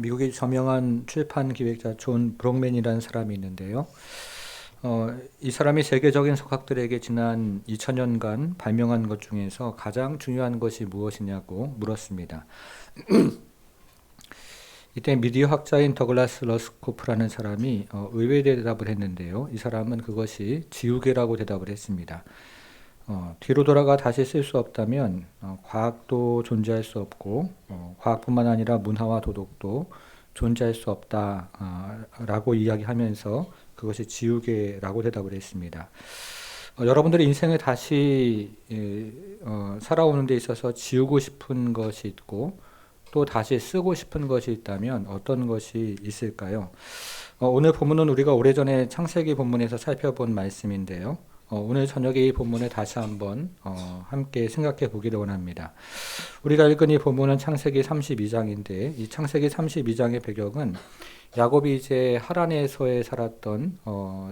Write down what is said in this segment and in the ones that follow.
미국의 저명한 출판 기획자 존 브록맨이라는 사람이 있는데요. 이 사람이 세계적인 서각들에게 지난 2000년간 발명한 것 중에서 가장 중요한 것이 무엇이냐고 물었습니다. 이때 미디어 학자인 더글라스 러스코프라는 사람이 의외의 대답을 했는데요. 이 사람은 그것이 지우개라고 대답을 했습니다. 뒤로 돌아가 다시 쓸 수 없다면 과학도 존재할 수 없고 과학뿐만 아니라 문화와 도덕도 존재할 수 없다라고 이야기하면서 그것이 지우개라고 대답을 했습니다. 여러분들의 인생을 다시 살아오는 데 있어서 지우고 싶은 것이 있고 또 다시 쓰고 싶은 것이 있다면 어떤 것이 있을까요? 오늘 본문은 우리가 오래전에 창세기 본문에서 살펴본 말씀인데요. 오늘 저녁에 이 본문을 다시 한번 함께 생각해 보기를 원합니다. 우리가 읽은 이 본문은 창세기 32장인데 이 창세기 32장의 배경은 야곱이 이제 하란에서에 살았던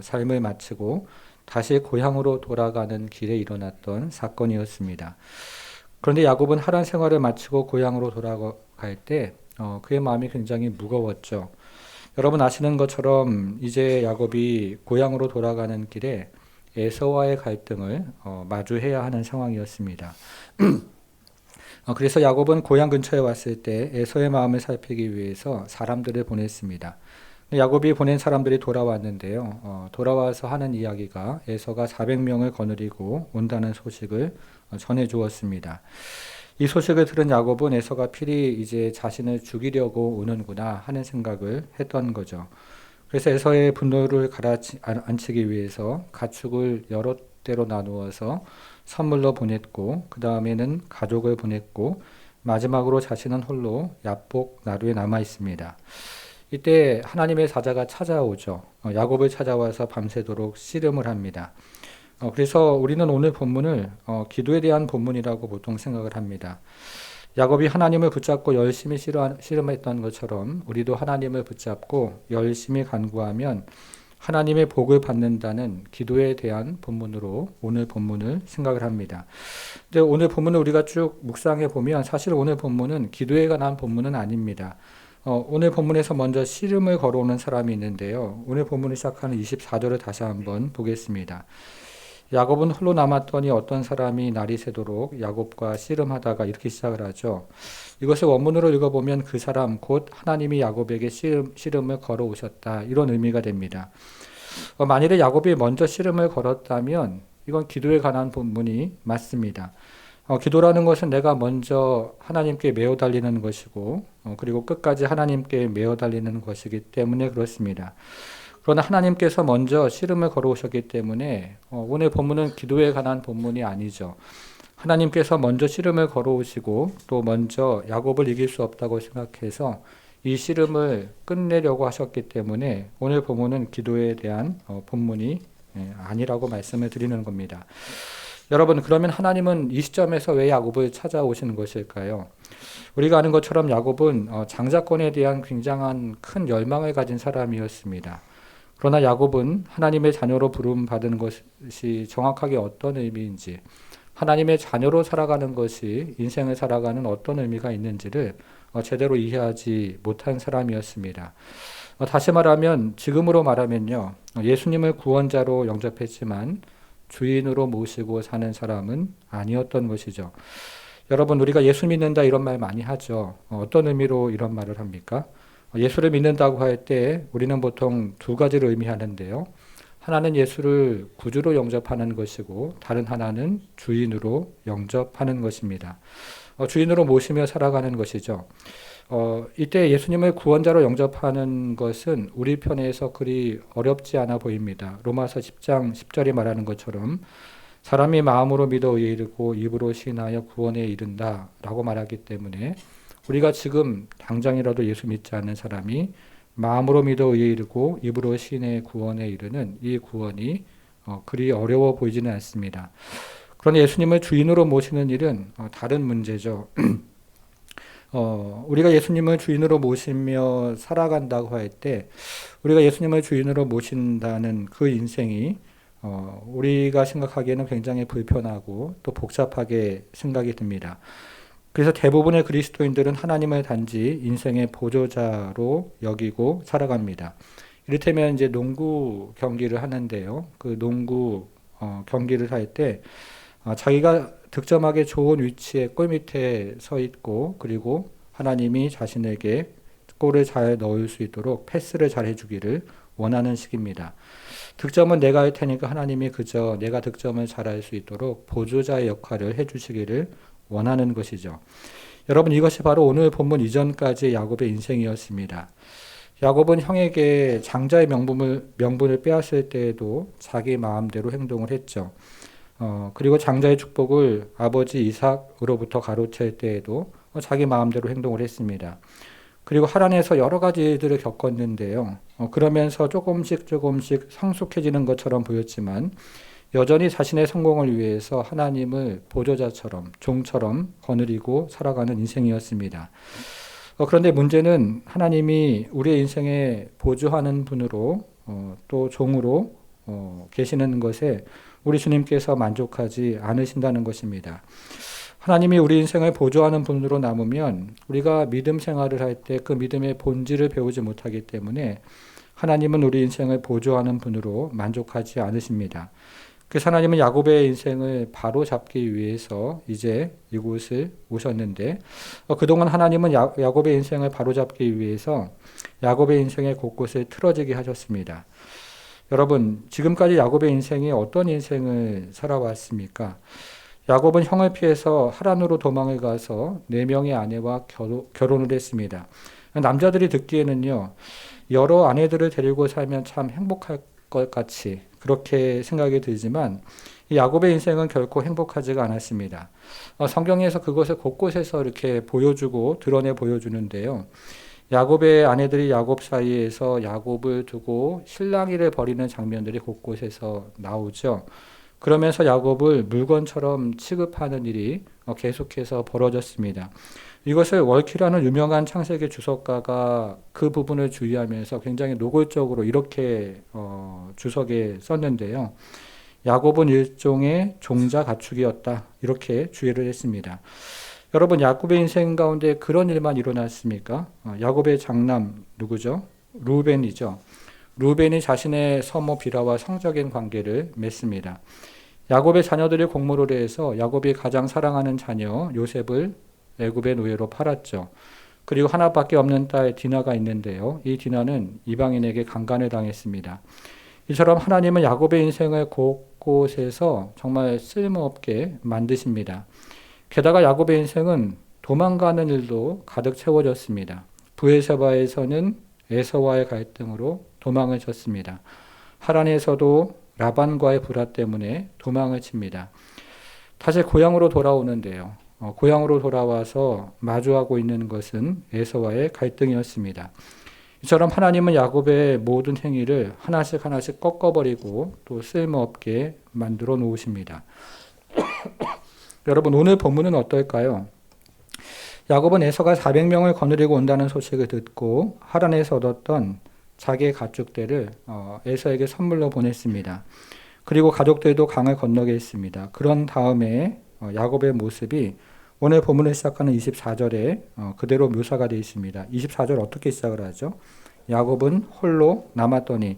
삶을 마치고 다시 고향으로 돌아가는 길에 일어났던 사건이었습니다. 그런데 야곱은 하란 생활을 마치고 고향으로 돌아갈 때 그의 마음이 굉장히 무거웠죠. 여러분 아시는 것처럼 이제 야곱이 고향으로 돌아가는 길에 에서와의 갈등을 마주해야 하는 상황이었습니다. 그래서 야곱은 고향 근처에 왔을 때 에서의 마음을 살피기 위해서 사람들을 보냈습니다. 야곱이 보낸 사람들이 돌아왔는데요. 돌아와서 하는 이야기가 에서가 400명을 거느리고 온다는 소식을 전해 주었습니다. 이 소식을 들은 야곱은 에서가 필히 이제 자신을 죽이려고 오는구나 하는 생각을 했던 거죠. 그래서 에서의 분노를 가라앉히기 위해서 가축을 여러 대로 나누어서 선물로 보냈고 그 다음에는 가족을 보냈고 마지막으로 자신은 홀로 야복 나루에 남아 있습니다. 이때 하나님의 사자가 찾아오죠. 야곱을 찾아와서 밤새도록 씨름을 합니다. 그래서 우리는 오늘 본문을 기도에 대한 본문이라고 보통 생각을 합니다. 야곱이 하나님을 붙잡고 열심히 씨름했던 것처럼 우리도 하나님을 붙잡고 열심히 간구하면 하나님의 복을 받는다는 기도에 대한 본문으로 오늘 본문을 생각을 합니다. 근데 오늘 본문을 우리가 쭉 묵상해 보면 사실 오늘 본문은 기도에 관한 본문은 아닙니다. 오늘 본문에서 먼저 씨름을 걸어오는 사람이 있는데요. 오늘 본문을 시작하는 24절을 다시 한번 보겠습니다. 야곱은 홀로 남았더니 어떤 사람이 날이 새도록 야곱과 씨름하다가 이렇게 시작을 하죠. 이것을 원문으로 읽어보면 그 사람 곧 하나님이 야곱에게 씨름을 걸어오셨다 이런 의미가 됩니다. 만일에 야곱이 먼저 씨름을 걸었다면 이건 기도에 관한 본문이 맞습니다. 기도라는 것은 내가 먼저 하나님께 매어 달리는 것이고 그리고 끝까지 하나님께 매어 달리는 것이기 때문에 그렇습니다. 그러나 하나님께서 먼저 씨름을 걸어오셨기 때문에 오늘 본문은 기도에 관한 본문이 아니죠. 하나님께서 먼저 씨름을 걸어오시고 또 먼저 야곱을 이길 수 없다고 생각해서 이 씨름을 끝내려고 하셨기 때문에 오늘 본문은 기도에 대한 본문이 아니라고 말씀을 드리는 겁니다. 여러분 그러면 하나님은 이 시점에서 왜 야곱을 찾아오시는 것일까요? 우리가 아는 것처럼 야곱은 장자권에 대한 굉장한 큰 열망을 가진 사람이었습니다. 그러나 야곱은 하나님의 자녀로 부름받은 것이 정확하게 어떤 의미인지 하나님의 자녀로 살아가는 것이 인생을 살아가는 어떤 의미가 있는지를 제대로 이해하지 못한 사람이었습니다. 다시 말하면 지금으로 말하면요. 예수님을 구원자로 영접했지만 주인으로 모시고 사는 사람은 아니었던 것이죠. 여러분 우리가 예수 믿는다 이런 말 많이 하죠. 어떤 의미로 이런 말을 합니까? 예수를 믿는다고 할 때 우리는 보통 두 가지를 의미하는데요. 하나는 예수를 구주로 영접하는 것이고 다른 하나는 주인으로 영접하는 것입니다. 주인으로 모시며 살아가는 것이죠. 이때 예수님을 구원자로 영접하는 것은 우리 편에서 그리 어렵지 않아 보입니다. 로마서 10장 10절이 말하는 것처럼 사람이 마음으로 믿어 의에 이르고 입으로 시인하여 구원에 이른다 라고 말하기 때문에 우리가 지금 당장이라도 예수 믿지 않는 사람이 마음으로 믿어 의에 이르고 입으로 시인해 구원에 이르는 이 구원이 그리 어려워 보이지는 않습니다. 그러나 예수님을 주인으로 모시는 일은 다른 문제죠. 우리가 예수님을 주인으로 모시며 살아간다고 할 때 우리가 예수님을 주인으로 모신다는 그 인생이 우리가 생각하기에는 굉장히 불편하고 또 복잡하게 생각이 듭니다. 그래서 대부분의 그리스도인들은 하나님을 단지 인생의 보조자로 여기고 살아갑니다. 이를테면 이제 농구 경기를 하는데요. 그 농구 경기를 할 때 자기가 득점하기 좋은 위치에 골 밑에 서 있고, 그리고 하나님이 자신에게 골을 잘 넣을 수 있도록 패스를 잘 해주기를 원하는 식입니다. 득점은 내가 할 테니까 하나님이 그저 내가 득점을 잘할 수 있도록 보조자의 역할을 해주시기를 원하는 것이죠. 여러분, 이것이 바로 오늘 본문 이전까지 야곱의 인생이었습니다. 야곱은 형에게 장자의 명분을 빼앗을 때에도 자기 마음대로 행동을 했죠. 그리고 장자의 축복을 아버지 이삭으로부터 가로챌 때에도 자기 마음대로 행동을 했습니다. 그리고 하란에서 여러 가지 일들을 겪었는데요. 그러면서 조금씩 성숙해지는 것처럼 보였지만 여전히 자신의 성공을 위해서 하나님을 보조자처럼, 종처럼 거느리고 살아가는 인생이었습니다. 그런데 문제는 하나님이 우리의 인생에 보조하는 분으로 또 종으로 계시는 것에 우리 주님께서 만족하지 않으신다는 것입니다. 하나님이 우리 인생을 보조하는 분으로 남으면 우리가 믿음 생활을 할 때 그 믿음의 본질을 배우지 못하기 때문에 하나님은 우리 인생을 보조하는 분으로 만족하지 않으십니다. 그래서 하나님은 야곱의 인생을 바로 잡기 위해서 이제 이곳을 오셨는데, 그동안 하나님은 야곱의 인생을 바로 잡기 위해서 야곱의 인생의 곳곳을 틀어지게 하셨습니다. 여러분, 지금까지 야곱의 인생이 어떤 인생을 살아왔습니까? 야곱은 형을 피해서 하란으로 도망을 가서 4명의 아내와 결혼을 했습니다. 남자들이 듣기에는요, 여러 아내들을 데리고 살면 참 행복할 것 같이 그렇게 생각이 들지만 이 야곱의 인생은 결코 행복하지가 않았습니다. 성경에서 그것을 곳곳에서 이렇게 보여주고 드러내 보여주는데요. 야곱의 아내들이 야곱 사이에서 야곱을 두고 실랑이를 벌이는 장면들이 곳곳에서 나오죠. 그러면서 야곱을 물건처럼 취급하는 일이 계속해서 벌어졌습니다. 이것을 월키라는 유명한 창세기 주석가가 그 부분을 주의하면서 굉장히 노골적으로 이렇게 주석에 썼는데요. 야곱은 일종의 종자 가축이었다. 이렇게 주의를 했습니다. 여러분, 야곱의 인생 가운데 그런 일만 일어났습니까? 야곱의 장남 누구죠? 루벤이죠. 루벤이 자신의 서모 비라와 성적인 관계를 맺습니다. 야곱의 자녀들이 공모를 해서 야곱이 가장 사랑하는 자녀 요셉을 애굽의 노예로 팔았죠. 그리고 하나밖에 없는 딸 디나가 있는데요. 이 디나는 이방인에게 강간을 당했습니다. 이처럼 하나님은 야곱의 인생을 곳곳에서 정말 쓸모없게 만드십니다. 게다가 야곱의 인생은 도망가는 일도 가득 채워졌습니다. 브에세바에서는 에서와의 갈등으로 도망을 쳤습니다. 하란에서도 라반과의 불화 때문에 도망을 칩니다. 다시 고향으로 돌아오는데요. 고향으로 돌아와서 마주하고 있는 것은 에서와의 갈등이었습니다. 이처럼 하나님은 야곱의 모든 행위를 하나씩 꺾어버리고 또 쓸모없게 만들어 놓으십니다. 여러분, 오늘 본문은 어떨까요? 야곱은 에서가 400명을 거느리고 온다는 소식을 듣고 하란에서 얻었던 자기의 가축들을 에서에게 선물로 보냈습니다. 그리고 가족들도 강을 건너게 했습니다. 그런 다음에 야곱의 모습이 오늘 본문을 시작하는 24절에 그대로 묘사가 되어 있습니다. 24절 어떻게 시작을 하죠? 야곱은 홀로 남았더니.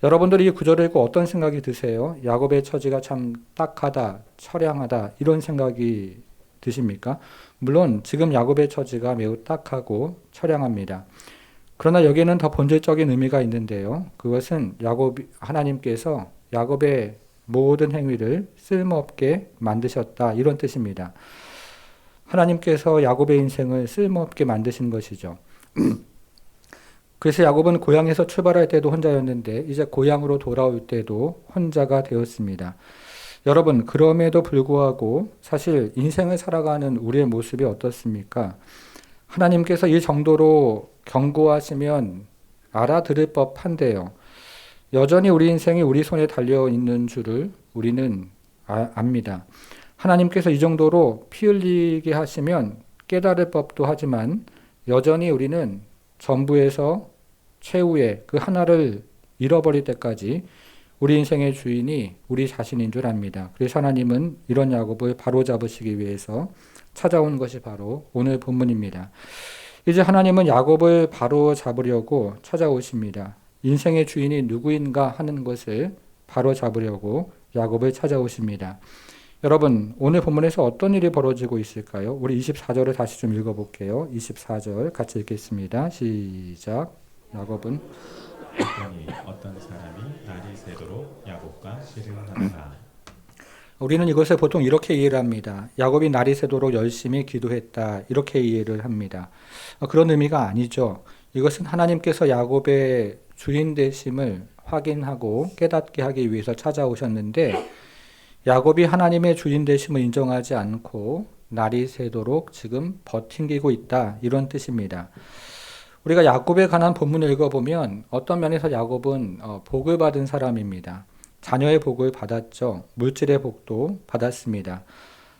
여러분들이 이 구절을 읽고 어떤 생각이 드세요? 야곱의 처지가 참 딱하다, 처량하다 이런 생각이 드십니까? 물론 지금 야곱의 처지가 매우 딱하고 처량합니다. 그러나 여기에는 더 본질적인 의미가 있는데요. 그것은 하나님께서 야곱의 모든 행위를 쓸모없게 만드셨다 이런 뜻입니다. 하나님께서 야곱의 인생을 쓸모없게 만드신 것이죠. 그래서 야곱은 고향에서 출발할 때도 혼자였는데 이제 고향으로 돌아올 때도 혼자가 되었습니다. 여러분, 그럼에도 불구하고 사실 인생을 살아가는 우리의 모습이 어떻습니까? 하나님께서 이 정도로 경고하시면 알아들을 법한데요. 여전히 우리 인생이 우리 손에 달려있는 줄을 우리는 압니다. 하나님께서 이 정도로 피 흘리게 하시면 깨달을 법도 하지만 여전히 우리는 전부에서 최후의 그 하나를 잃어버릴 때까지 우리 인생의 주인이 우리 자신인 줄 압니다. 그래서 하나님은 이런 야곱을 바로잡으시기 위해서 찾아온 것이 바로 오늘 본문입니다. 이제 하나님은 야곱을 바로잡으려고 찾아오십니다. 인생의 주인이 누구인가 하는 것을 바로잡으려고 야곱을 찾아오십니다. 여러분, 오늘 본문에서 어떤 일이 벌어지고 있을까요? 우리 24절을 다시 좀 읽어볼게요. 24절 같이 읽겠습니다. 시작. 야곱은 어떤 사람이 날이 새도록 야곱과 씨름하더라. 우리는 이것을 보통 이렇게 이해를 합니다. 야곱이 날이 새도록 열심히 기도했다. 이렇게 이해를 합니다. 그런 의미가 아니죠. 이것은 하나님께서 야곱의 주인 되심을 확인하고 깨닫게 하기 위해서 찾아오셨는데 야곱이 하나님의 주인 되심을 인정하지 않고 날이 새도록 지금 버팅기고 있다. 이런 뜻입니다. 우리가 야곱에 관한 본문을 읽어보면 어떤 면에서 야곱은 복을 받은 사람입니다. 자녀의 복을 받았죠. 물질의 복도 받았습니다.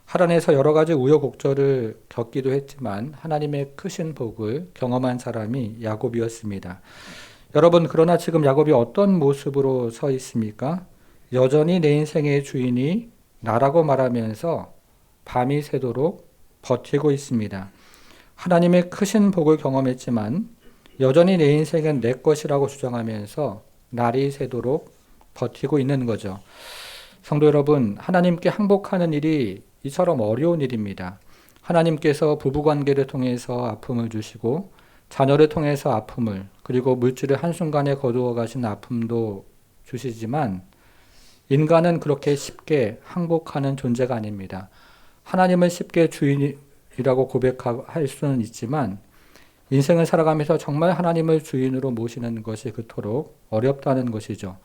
하란에서 여러 가지 우여곡절을 겪기도 했지만 하나님의 크신 복을 경험한 사람이 야곱이었습니다. 여러분, 그러나 지금 야곱이 어떤 모습으로 서 있습니까? 여전히 내 인생의 주인이 나라고 말하면서 밤이 새도록 버티고 있습니다. 하나님의 크신 복을 경험했지만 여전히 내 인생은 내 것이라고 주장하면서 날이 새도록 버티고 있는 거죠. 성도 여러분, 하나님께 항복하는 일이 이처럼 어려운 일입니다. 하나님께서 부부관계를 통해서 아픔을 주시고 자녀를 통해서 아픔을, 그리고 물질을 한순간에 거두어 가신 아픔도 주시지만 인간은 그렇게 쉽게 항복하는 존재가 아닙니다. 하나님을 쉽게 주인이라고 고백할 수는 있지만 인생을 살아가면서 정말 하나님을 주인으로 모시는 것이 그토록 어렵다는 것이죠.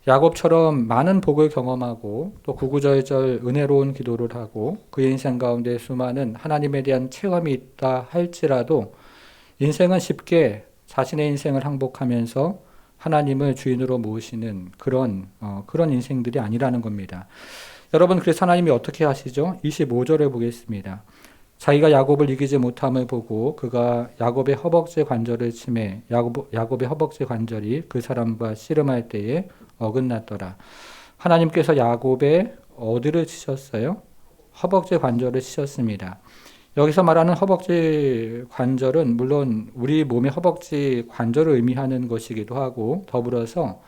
야곱처럼 많은 복을 경험하고 또 구구절절 은혜로운 기도를 하고 그의 인생 가운데 수많은 하나님에 대한 체험이 있다 할지라도 인생은 쉽게 자신의 인생을 항복하면서 하나님을 주인으로 모시는 그런 인생들이 아니라는 겁니다. 여러분, 그래서 하나님이 어떻게 하시죠? 25절을 보겠습니다. 자기가 야곱을 이기지 못함을 보고 그가 야곱의 허벅지 관절을 치매 야곱의 허벅지 관절이 그 사람과 씨름할 때에 어긋났더라. 하나님께서 야곱의 어디를 치셨어요? 허벅지 관절을 치셨습니다. 여기서 말하는 허벅지 관절은 물론 우리 몸의 허벅지 관절을 의미하는 것이기도 하고 더불어서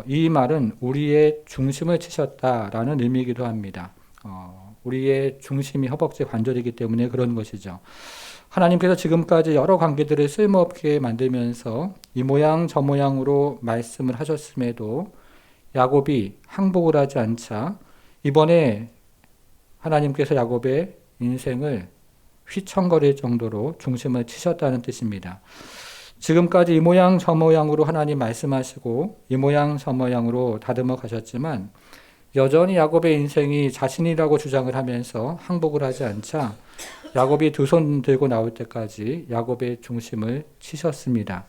이 말은 우리의 중심을 치셨다라는 의미이기도 합니다. 우리의 중심이 허벅지 관절이기 때문에 그런 것이죠. 하나님께서 지금까지 여러 관계들을 쓸모없게 만들면서 이 모양 저 모양으로 말씀을 하셨음에도 야곱이 항복을 하지 않자 이번에 하나님께서 야곱의 인생을 휘청거릴 정도로 중심을 치셨다는 뜻입니다. 지금까지 이 모양 저 모양으로 하나님 말씀하시고 이 모양 저 모양으로 다듬어 가셨지만 여전히 야곱의 인생이 자신이라고 주장을 하면서 항복을 하지 않자 야곱이 두 손 들고 나올 때까지 야곱의 중심을 치셨습니다.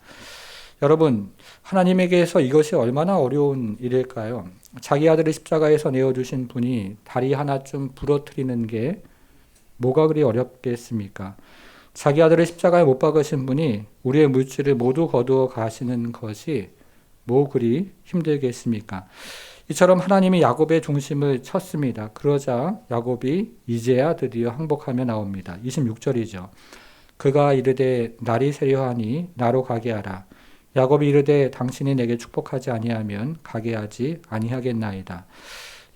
여러분, 하나님에게서 이것이 얼마나 어려운 일일까요? 자기 아들을 십자가에서 내어주신 분이 다리 하나쯤 부러뜨리는 게 뭐가 그리 어렵겠습니까? 자기 아들을 십자가에 못 박으신 분이 우리의 물질을 모두 거두어 가시는 것이 뭐 그리 힘들겠습니까? 이처럼 하나님이 야곱의 중심을 쳤습니다. 그러자 야곱이 이제야 드디어 항복하며 나옵니다. 26절이죠. 그가 이르되 날이 새려하니 나로 가게 하라. 야곱이 이르되 당신이 내게 축복하지 아니하면 가게 하지 아니하겠나이다.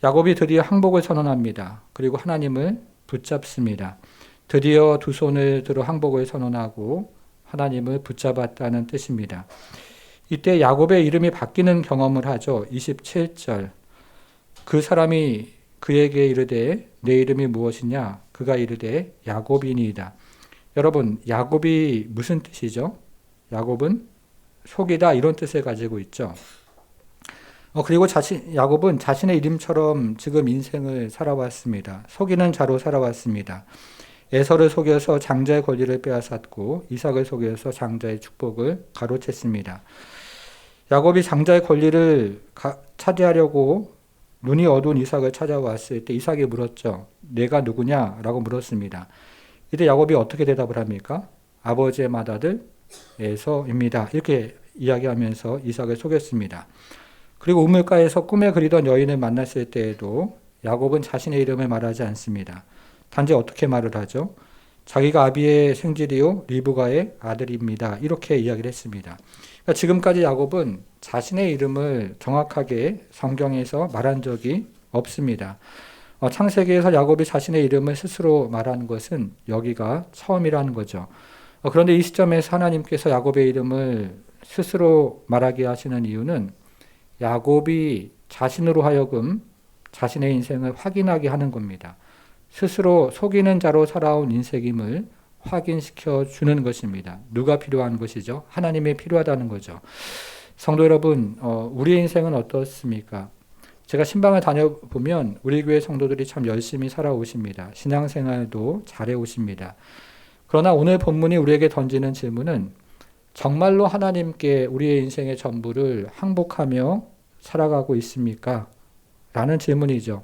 야곱이 드디어 항복을 선언합니다. 그리고 하나님을 붙잡습니다. 드디어 두 손을 들어 항복을 선언하고 하나님을 붙잡았다는 뜻입니다. 이때 야곱의 이름이 바뀌는 경험을 하죠. 27절. 그 사람이 그에게 이르되 내 이름이 무엇이냐? 그가 이르되 야곱이니이다. 여러분, 야곱이 무슨 뜻이죠? 야곱은 속이다 이런 뜻을 가지고 있죠. 그리고 야곱은 자신의 이름처럼 지금 인생을 살아왔습니다. 속이는 자로 살아왔습니다. 에서를 속여서 장자의 권리를 빼앗았고 이삭을 속여서 장자의 축복을 가로챘습니다. 야곱이 장자의 권리를 차지하려고 눈이 어두운 이삭을 찾아왔을 때 이삭이 물었죠. 내가 누구냐? 라고 물었습니다. 이때 야곱이 어떻게 대답을 합니까? 아버지의 맏아들 에서입니다. 이렇게 이야기하면서 이삭을 속였습니다. 그리고 우물가에서 꿈에 그리던 여인을 만났을 때에도 야곱은 자신의 이름을 말하지 않습니다. 단지 어떻게 말을 하죠? 자기가 아비의 생질이요 리브가의 아들입니다. 이렇게 이야기를 했습니다. 그러니까 지금까지 야곱은 자신의 이름을 정확하게 성경에서 말한 적이 없습니다. 창세기에서 야곱이 자신의 이름을 스스로 말한 것은 여기가 처음이라는 거죠. 그런데 이 시점에서 하나님께서 야곱의 이름을 스스로 말하게 하시는 이유는 야곱이 자신으로 하여금 자신의 인생을 확인하게 하는 겁니다. 스스로 속이는 자로 살아온 인생임을 확인시켜 주는 것입니다. 누가 필요한 것이죠? 하나님이 필요하다는 거죠. 성도 여러분, 우리의 인생은 어떻습니까? 제가 신방을 다녀보면 우리 교회 성도들이 참 열심히 살아오십니다. 신앙생활도 잘해오십니다. 그러나 오늘 본문이 우리에게 던지는 질문은 정말로 하나님께 우리의 인생의 전부를 항복하며 살아가고 있습니까? 라는 질문이죠.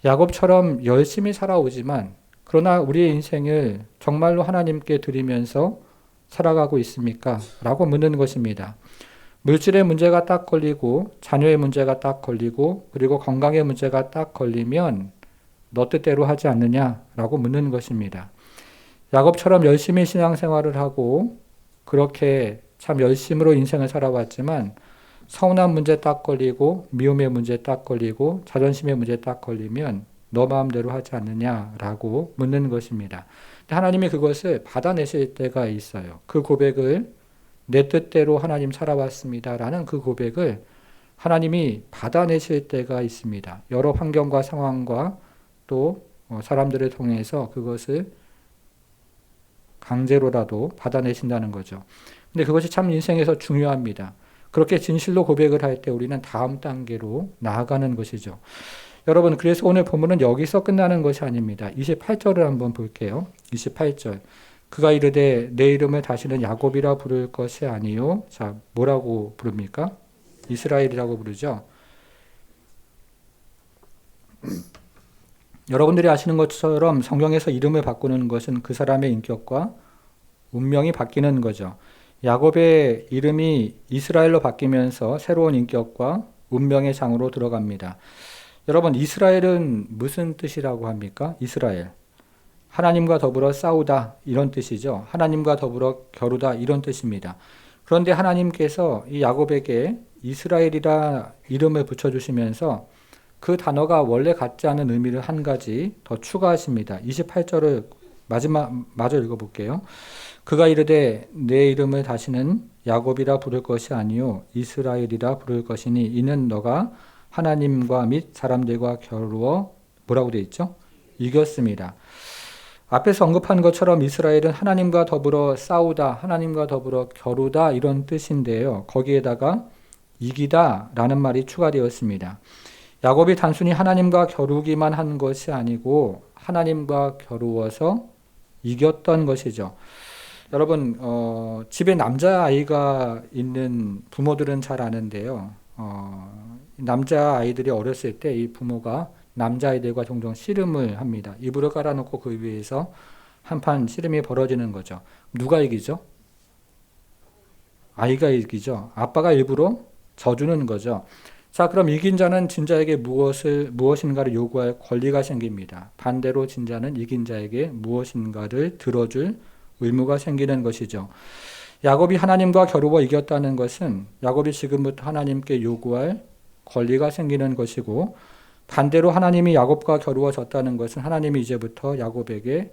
야곱처럼 열심히 살아오지만 그러나 우리의 인생을 정말로 하나님께 드리면서 살아가고 있습니까? 라고 묻는 것입니다. 물질의 문제가 딱 걸리고 자녀의 문제가 딱 걸리고 그리고 건강의 문제가 딱 걸리면 너 뜻대로 하지 않느냐라고 묻는 것입니다. 야곱처럼 열심히 신앙생활을 하고 그렇게 참 열심으로 인생을 살아왔지만 서운한 문제 딱 걸리고 미움의 문제 딱 걸리고 자존심의 문제 딱 걸리면 너 마음대로 하지 않느냐라고 묻는 것입니다. 하나님이 그것을 받아내실 때가 있어요. 그 고백을 내 뜻대로 하나님 살아왔습니다 라는 그 고백을 하나님이 받아내실 때가 있습니다. 여러 환경과 상황과 또 사람들을 통해서 그것을 강제로라도 받아내신다는 거죠. 근데 그것이 참 인생에서 중요합니다. 그렇게 진실로 고백을 할 때 우리는 다음 단계로 나아가는 것이죠. 여러분, 그래서 오늘 본문은 여기서 끝나는 것이 아닙니다. 28절을 한번 볼게요. 28절. 그가 이르되 내 이름을 다시는 야곱이라 부를 것이 아니요. 자, 뭐라고 부릅니까? 이스라엘이라고 부르죠. 여러분들이 아시는 것처럼 성경에서 이름을 바꾸는 것은 그 사람의 인격과 운명이 바뀌는 거죠. 야곱의 이름이 이스라엘로 바뀌면서 새로운 인격과 운명의 장으로 들어갑니다. 여러분, 이스라엘은 무슨 뜻이라고 합니까? 이스라엘. 하나님과 더불어 싸우다 이런 뜻이죠. 하나님과 더불어 겨루다 이런 뜻입니다. 그런데 하나님께서 이 야곱에게 이스라엘이라 이름을 붙여주시면서 그 단어가 원래 갖지 않은 의미를 한 가지 더 추가하십니다. 28절을 마저 읽어볼게요. 그가 이르되 내 이름을 다시는 야곱이라 부를 것이 아니요 이스라엘이라 부를 것이니 이는 너가 하나님과 및 사람들과 겨루어 뭐라고 되어 있죠? 이겼습니다. 앞에서 언급한 것처럼 이스라엘은 하나님과 더불어 싸우다, 하나님과 더불어 겨루다 이런 뜻인데요. 거기에다가 이기다 라는 말이 추가되었습니다. 야곱이 단순히 하나님과 겨루기만 한 것이 아니고 하나님과 겨루어서 이겼던 것이죠. 여러분, 집에 남자아이가 있는 부모들은 잘 아는데요. 남자아이들이 어렸을 때 이 부모가 남자아이들과 종종 씨름을 합니다. 이불을 깔아놓고 그 위에서 한판 씨름이 벌어지는 거죠. 누가 이기죠? 아이가 이기죠. 아빠가 일부러 져주는 거죠. 자, 그럼 이긴 자는 진자에게 무엇인가를 요구할 권리가 생깁니다. 반대로 진자는 이긴 자에게 무엇인가를 들어줄 의무가 생기는 것이죠. 야곱이 하나님과 겨루어 이겼다는 것은 야곱이 지금부터 하나님께 요구할 권리가 생기는 것이고 반대로 하나님이 야곱과 겨루어 졌다는 것은 하나님이 이제부터 야곱의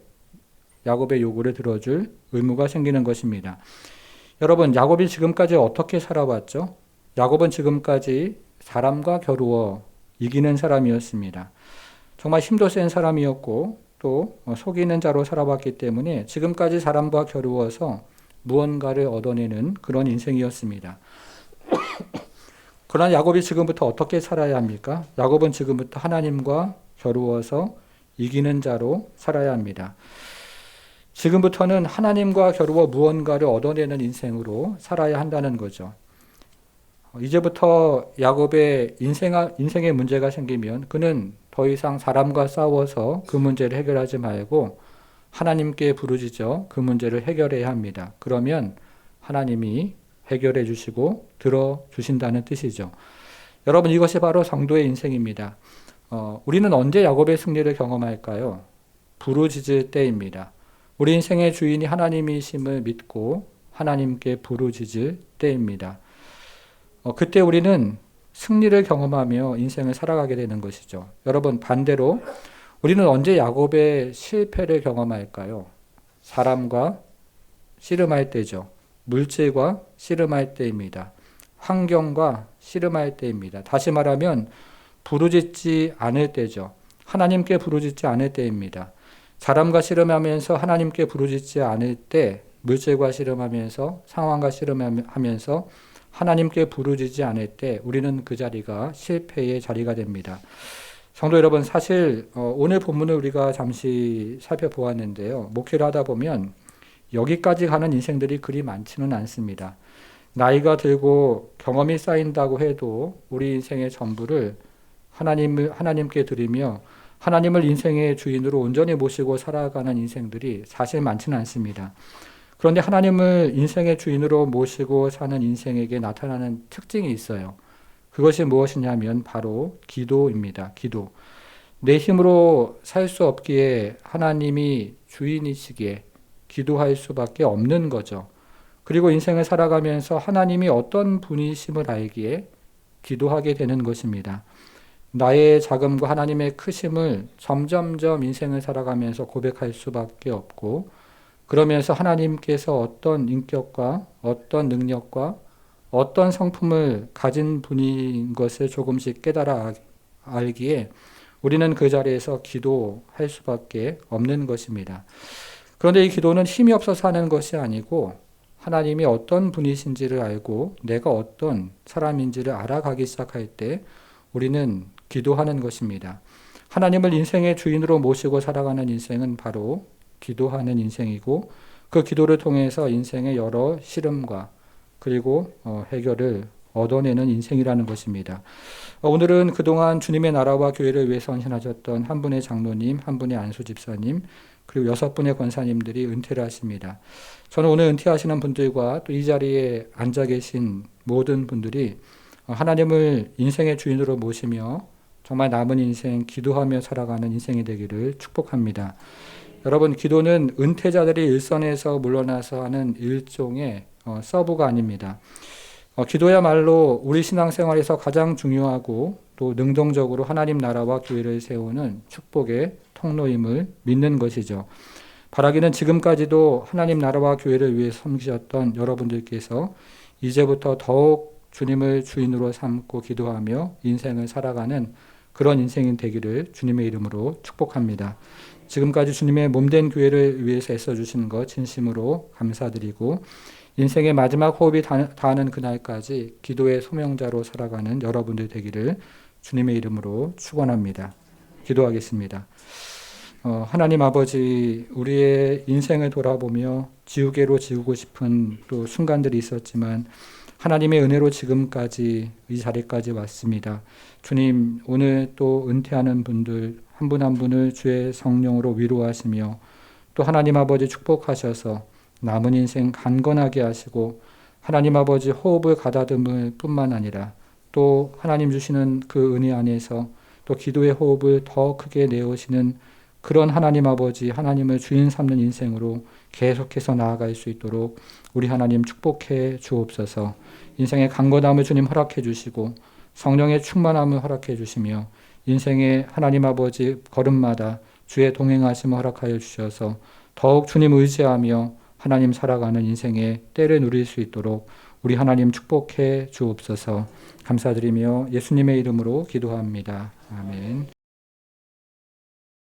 요구를 들어줄 의무가 생기는 것입니다. 여러분, 야곱이 지금까지 어떻게 살아왔죠? 야곱은 지금까지 사람과 겨루어 이기는 사람이었습니다. 정말 힘도 센 사람이었고 또 속이는 자로 살아왔기 때문에 지금까지 사람과 겨루어서 무언가를 얻어내는 그런 인생이었습니다. 그러나 야곱이 지금부터 어떻게 살아야 합니까? 야곱은 지금부터 하나님과 겨루어서 이기는 자로 살아야 합니다. 지금부터는 하나님과 겨루어 무언가를 얻어내는 인생으로 살아야 한다는 거죠. 이제부터 야곱의 인생에 문제가 생기면 그는 더 이상 사람과 싸워서 그 문제를 해결하지 말고 하나님께 부르짖어 그 문제를 해결해야 합니다. 그러면 하나님이 해결해 주시고 들어주신다는 뜻이죠. 여러분, 이것이 바로 성도의 인생입니다. 우리는 언제 야곱의 승리를 경험할까요? 부르짖을 때입니다. 우리 인생의 주인이 하나님이심을 믿고 하나님께 부르짖을 때입니다. 그때 우리는 승리를 경험하며 인생을 살아가게 되는 것이죠. 여러분, 반대로 우리는 언제 야곱의 실패를 경험할까요? 사람과 씨름할 때죠. 물질과 씨름할 때입니다. 환경과 씨름할 때입니다. 다시 말하면 부르짖지 않을 때죠. 하나님께 부르짖지 않을 때입니다. 사람과 씨름하면서 하나님께 부르짖지 않을 때, 물질과 씨름하면서, 상황과 씨름하면서 하나님께 부르짖지 않을 때 우리는 그 자리가 실패의 자리가 됩니다. 성도 여러분, 사실 오늘 본문을 우리가 잠시 살펴보았는데요. 목회를 하다 보면 여기까지 가는 인생들이 그리 많지는 않습니다. 나이가 들고 경험이 쌓인다고 해도 우리 인생의 전부를 하나님께 드리며 하나님을 인생의 주인으로 온전히 모시고 살아가는 인생들이 사실 많지는 않습니다. 그런데 하나님을 인생의 주인으로 모시고 사는 인생에게 나타나는 특징이 있어요. 그것이 무엇이냐면 바로 기도입니다. 기도. 내 힘으로 살 수 없기에 하나님이 주인이시기에 기도할 수밖에 없는 거죠. 그리고 인생을 살아가면서 하나님이 어떤 분이심을 알기에 기도하게 되는 것입니다. 나의 자금과 하나님의 크심을 점점점 인생을 살아가면서 고백할 수밖에 없고, 그러면서 하나님께서 어떤 인격과 어떤 능력과 어떤 성품을 가진 분인 것을 조금씩 깨달아 알기에 우리는 그 자리에서 기도할 수밖에 없는 것입니다. 그런데 이 기도는 힘이 없어서 하는 것이 아니고 하나님이 어떤 분이신지를 알고 내가 어떤 사람인지를 알아가기 시작할 때 우리는 기도하는 것입니다. 하나님을 인생의 주인으로 모시고 살아가는 인생은 바로 기도하는 인생이고, 그 기도를 통해서 인생의 여러 시름과 그리고 해결을 얻어내는 인생이라는 것입니다. 오늘은 그동안 주님의 나라와 교회를 위해서 헌신하셨던 한 분의 장로님, 한 분의 안수 집사님, 그리고 6분의 권사님들이 은퇴를 하십니다. 저는 오늘 은퇴하시는 분들과 또 이 자리에 앉아 계신 모든 분들이 하나님을 인생의 주인으로 모시며 정말 남은 인생 기도하며 살아가는 인생이 되기를 축복합니다. 여러분, 기도는 은퇴자들이 일선에서 물러나서 하는 일종의 서브가 아닙니다. 기도야말로 우리 신앙생활에서 가장 중요하고 또 능동적으로 하나님 나라와 교회를 세우는 축복의 통로임을 믿는 것이죠. 바라기는 지금까지도 하나님 나라와 교회를 위해 섬기셨던 여러분들께서 이제부터 더욱 주님을 주인으로 삼고 기도하며 인생을 살아가는 그런 인생이 되기를 주님의 이름으로 축복합니다. 지금까지 주님의 몸된 교회를 위해서 애써주신 것 진심으로 감사드리고, 인생의 마지막 호흡이 닿는 그날까지 기도의 소명자로 살아가는 여러분들 되기를 주님의 이름으로 축원합니다. 기도하겠습니다. 하나님 아버지, 우리의 인생을 돌아보며 지우개로 지우고 싶은 또 순간들이 있었지만 하나님의 은혜로 지금까지 이 자리까지 왔습니다. 주님, 오늘 또 은퇴하는 분들 한 분 한 분을 주의 성령으로 위로하시며 또 하나님 아버지 축복하셔서 남은 인생 강건하게 하시고 하나님 아버지 호흡을 가다듬을 뿐만 아니라 또 하나님 주시는 그 은혜 안에서 또 기도의 호흡을 더 크게 내오시는 그런 하나님 아버지, 하나님을 주인 삼는 인생으로 계속해서 나아갈 수 있도록 우리 하나님 축복해 주옵소서. 인생의 강건함을 주님 허락해 주시고 성령의 충만함을 허락해 주시며 인생의 하나님 아버지 걸음마다 주의 동행하심을 허락하여 주셔서 더욱 주님 의지하며 하나님 살아가는 인생의 때를 누릴 수 있도록 우리 하나님 축복해 주옵소서. 감사드리며 예수님의 이름으로 기도합니다. 아멘.